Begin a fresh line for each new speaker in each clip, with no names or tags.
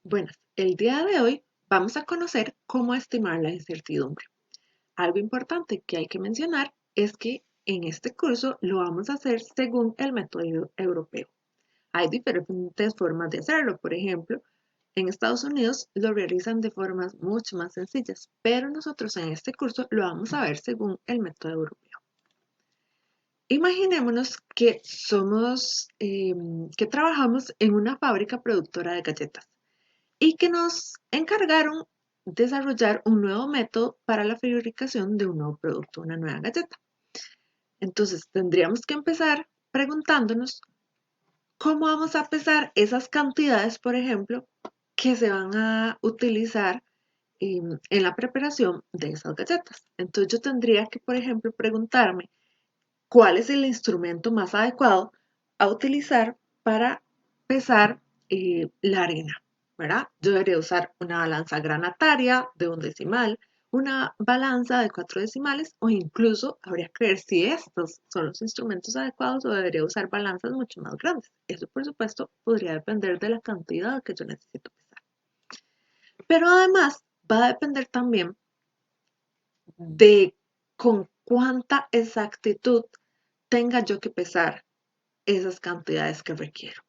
Buenas, el día de hoy vamos a conocer cómo estimar la incertidumbre. Algo importante que hay que mencionar es que en este curso lo vamos a hacer según el método europeo. Hay diferentes formas de hacerlo. Por ejemplo, en Estados Unidos lo realizan de formas mucho más sencillas, pero nosotros en este curso lo vamos a ver según el método europeo. Imaginémonos que que trabajamos en una fábrica productora de galletas y que nos encargaron desarrollar un nuevo método para la fabricación de un nuevo producto, una nueva galleta. Entonces tendríamos que empezar preguntándonos cómo vamos a pesar esas cantidades, por ejemplo, que se van a utilizar en la preparación de esas galletas. Entonces yo tendría que, por ejemplo, preguntarme cuál es el instrumento más adecuado a utilizar para pesar la harina, ¿verdad? Yo debería usar una balanza granataria de un decimal, una balanza de 4 decimales o incluso habría que ver si estos son los instrumentos adecuados o debería usar balanzas mucho más grandes. Eso, por supuesto, podría depender de la cantidad que yo necesito pesar. Pero además va a depender también de con cuánta exactitud tenga yo que pesar esas cantidades que requiero.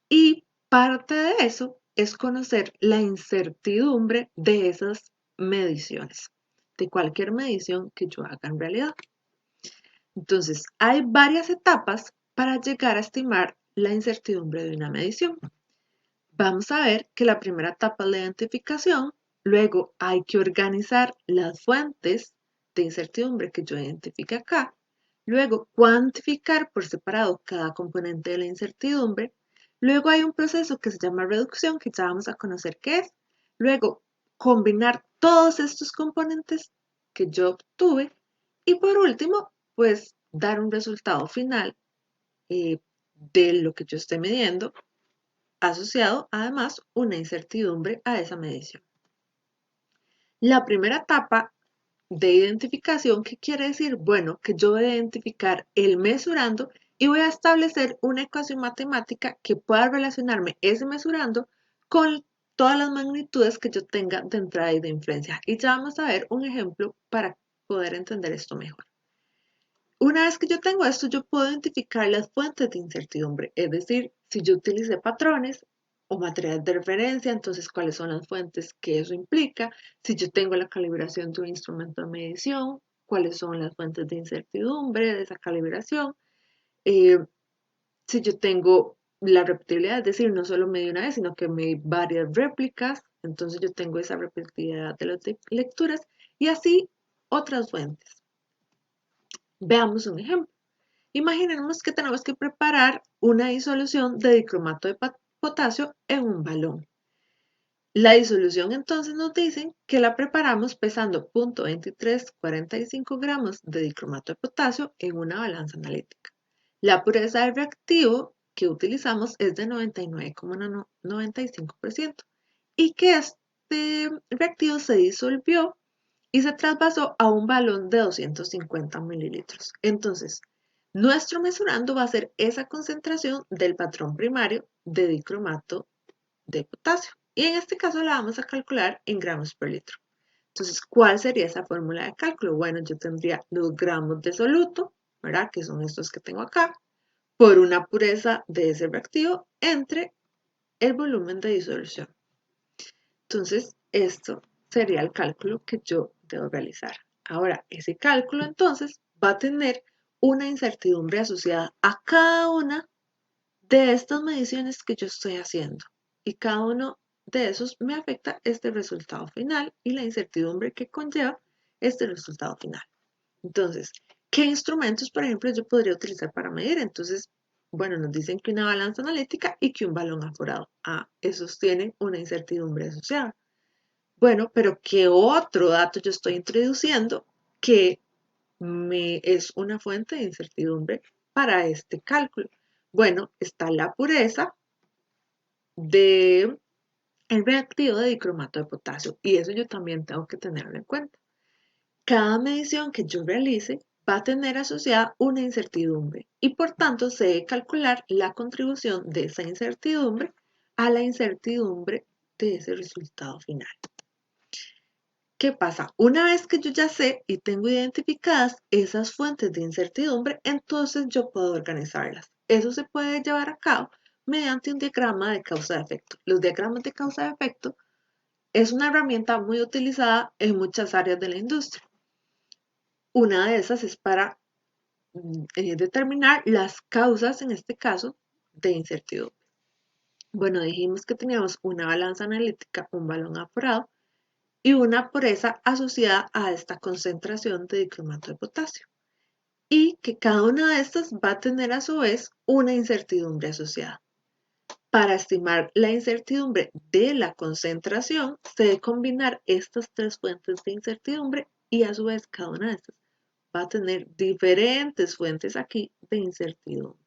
Y parte de eso es conocer la incertidumbre de esas mediciones, de cualquier medición que yo haga en realidad. Entonces, hay varias etapas para llegar a estimar la incertidumbre de una medición. Vamos a ver que la primera etapa es la identificación, luego hay que organizar las fuentes de incertidumbre que yo identifique acá, luego cuantificar por separado cada componente de la incertidumbre, luego hay un proceso que se llama reducción, que ya vamos a conocer qué es, luego combinar todos estos componentes que yo obtuve y por último, pues dar un resultado final de lo que yo esté midiendo asociado además una incertidumbre a esa medición. La primera etapa de identificación, ¿qué quiere decir? Bueno, que yo voy a identificar el mesurando y voy a establecer una ecuación matemática que pueda relacionarme ese mesurando con todas las magnitudes que yo tenga de entrada y de influencia. Y ya vamos a ver un ejemplo para poder entender esto mejor. Una vez que yo tengo esto, yo puedo identificar las fuentes de incertidumbre, es decir, si yo utilicé patrones o materiales de referencia, entonces cuáles son las fuentes que eso implica, si yo tengo la calibración de un instrumento de medición, cuáles son las fuentes de incertidumbre de esa calibración, eh, si yo tengo la repetibilidad, es decir, no solo medí una vez, sino que medí varias réplicas, entonces yo tengo esa repetibilidad de las lecturas y así otras fuentes. Veamos un ejemplo. Imaginemos que tenemos que preparar una disolución de dicromato de potasio en un balón. La disolución entonces nos dicen que la preparamos pesando 0.2345 gramos de dicromato de potasio en una balanza analítica. La pureza del reactivo que utilizamos es de 99,95% y que este reactivo se disolvió y se trasvasó a un balón de 250 mililitros. Entonces, nuestro mesurando va a ser esa concentración del patrón primario de dicromato de potasio. Y en este caso la vamos a calcular en gramos por litro. Entonces, ¿cuál sería esa fórmula de cálculo? Bueno, yo tendría los gramos de soluto, ¿verdad? Que son estos que tengo acá, por una pureza de ese reactivo entre el volumen de disolución. Entonces, esto sería el cálculo que yo debo realizar. Ahora, ese cálculo entonces va a tener una incertidumbre asociada a cada una de estas mediciones que yo estoy haciendo. Y cada uno de esos me afecta este resultado final y la incertidumbre que conlleva este resultado final. Entonces, ¿qué instrumentos, por ejemplo, yo podría utilizar para medir? Entonces, bueno, nos dicen que una balanza analítica y que un balón aforado. Ah, esos tienen una incertidumbre asociada. Bueno, pero ¿qué otro dato yo estoy introduciendo que me es una fuente de incertidumbre para este cálculo? Bueno, está la pureza del reactivo de dicromato de potasio y eso yo también tengo que tenerlo en cuenta. Cada medición que yo realice va a tener asociada una incertidumbre y por tanto se debe calcular la contribución de esa incertidumbre a la incertidumbre de ese resultado final. ¿Qué pasa? Una vez que yo ya sé y tengo identificadas esas fuentes de incertidumbre, entonces yo puedo organizarlas. Eso se puede llevar a cabo mediante un diagrama de causa-efecto. Los diagramas de causa-efecto es una herramienta muy utilizada en muchas áreas de la industria. Una de esas es para determinar las causas, en este caso, de incertidumbre. Bueno, dijimos que teníamos una balanza analítica, un balón aforado y una pureza asociada a esta concentración de dicromato de potasio. Y que cada una de estas va a tener a su vez una incertidumbre asociada. Para estimar la incertidumbre de la concentración, se debe combinar estas tres fuentes de incertidumbre y a su vez cada una de estas va a tener diferentes fuentes aquí de incertidumbre.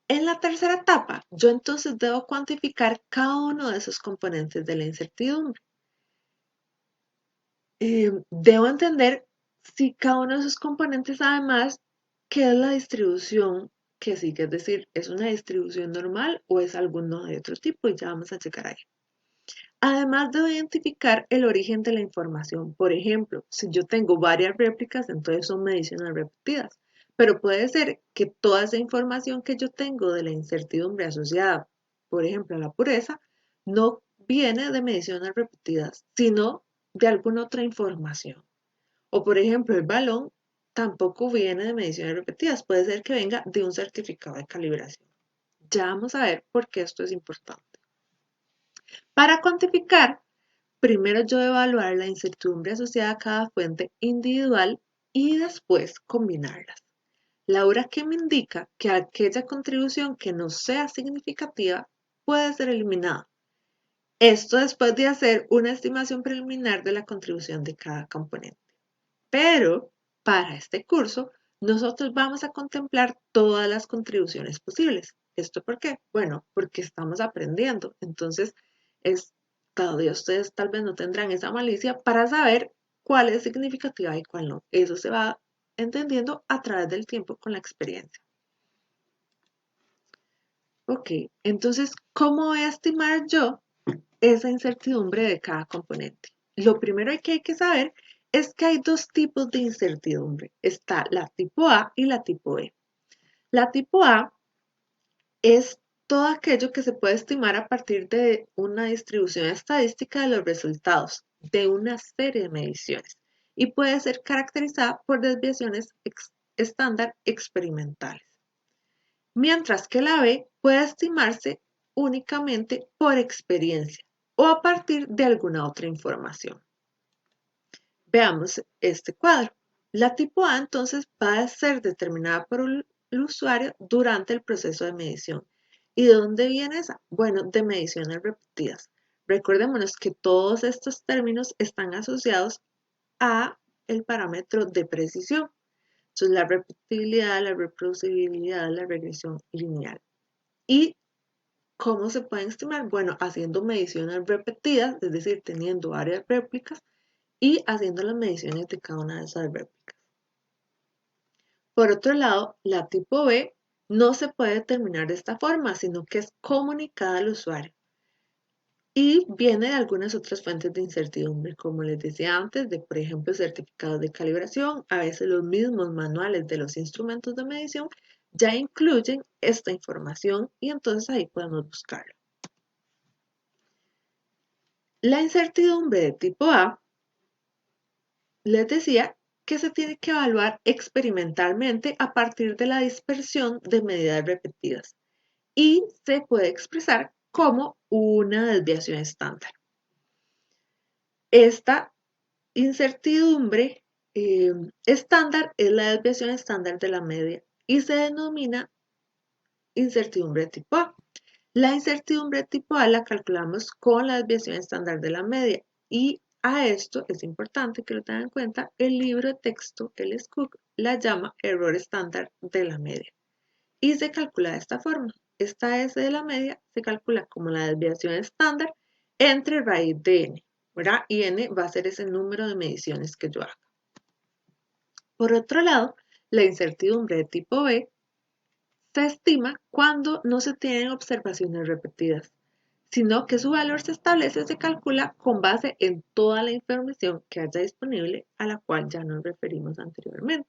En la tercera etapa, yo entonces debo cuantificar cada uno de esos componentes de la incertidumbre. Debo entender si cada uno de esos componentes además, qué es la distribución que sigue, es decir, ¿es una distribución normal o es alguno de otro tipo? Y ya vamos a checar ahí. Además debo identificar el origen de la información. Por ejemplo, si yo tengo varias réplicas, entonces son mediciones repetidas. Pero puede ser que toda esa información que yo tengo de la incertidumbre asociada, por ejemplo, a la pureza, no viene de mediciones repetidas, sino de alguna otra información. O por ejemplo, el balón tampoco viene de mediciones repetidas, puede ser que venga de un certificado de calibración. Ya vamos a ver por qué esto es importante. Para cuantificar, primero yo debo evaluar la incertidumbre asociada a cada fuente individual y después combinarlas. La hora que me indica que aquella contribución que no sea significativa puede ser eliminada. Esto después de hacer una estimación preliminar de la contribución de cada componente. Pero para este curso, nosotros vamos a contemplar todas las contribuciones posibles. ¿Esto por qué? Bueno, porque estamos aprendiendo. Entonces, todavía ustedes tal vez no tendrán esa malicia para saber cuál es significativa y cuál no. Eso se va entendiendo a través del tiempo con la experiencia. Ok, entonces, ¿cómo voy a estimar yo esa incertidumbre de cada componente? Lo primero que hay que saber es que hay dos tipos de incertidumbre. Está la tipo A y la tipo B. La tipo A es todo aquello que se puede estimar a partir de una distribución estadística de los resultados de una serie de mediciones y puede ser caracterizada por desviaciones estándar experimentales. Mientras que la B puede estimarse únicamente por experiencia o a partir de alguna otra información. Veamos este cuadro. La tipo A entonces va a ser determinada por el usuario durante el proceso de medición. ¿Y de dónde viene esa? Bueno, de mediciones repetidas. Recordémonos que todos estos términos están asociados a el parámetro de precisión. Entonces, la repetibilidad, la reproducibilidad, la regresión lineal. ¿Y cómo se pueden estimar? Bueno, haciendo mediciones repetidas, es decir, teniendo varias réplicas y haciendo las mediciones de cada una de esas réplicas. Por otro lado, la tipo B no se puede determinar de esta forma, sino que es comunicada al usuario. Y viene de algunas otras fuentes de incertidumbre, como les decía antes, de por ejemplo certificados de calibración, a veces los mismos manuales de los instrumentos de medición ya incluyen esta información y entonces ahí podemos buscarlo. La incertidumbre de tipo A, les decía que se tiene que evaluar experimentalmente a partir de la dispersión de medidas repetidas y se puede expresar como una desviación estándar. Esta incertidumbre estándar es la desviación estándar de la media y se denomina incertidumbre tipo A. La incertidumbre tipo A la calculamos con la desviación estándar de la media y a esto es importante que lo tengan en cuenta, el libro de texto, el SCOOP, la llama error estándar de la media y se calcula de esta forma. Esta S de la media se calcula como la desviación estándar entre raíz de n, ¿verdad? Y n va a ser ese número de mediciones que yo haga. Por otro lado, la incertidumbre de tipo B se estima cuando no se tienen observaciones repetidas, sino que su valor se establece o se calcula con base en toda la información que haya disponible a la cual ya nos referimos anteriormente.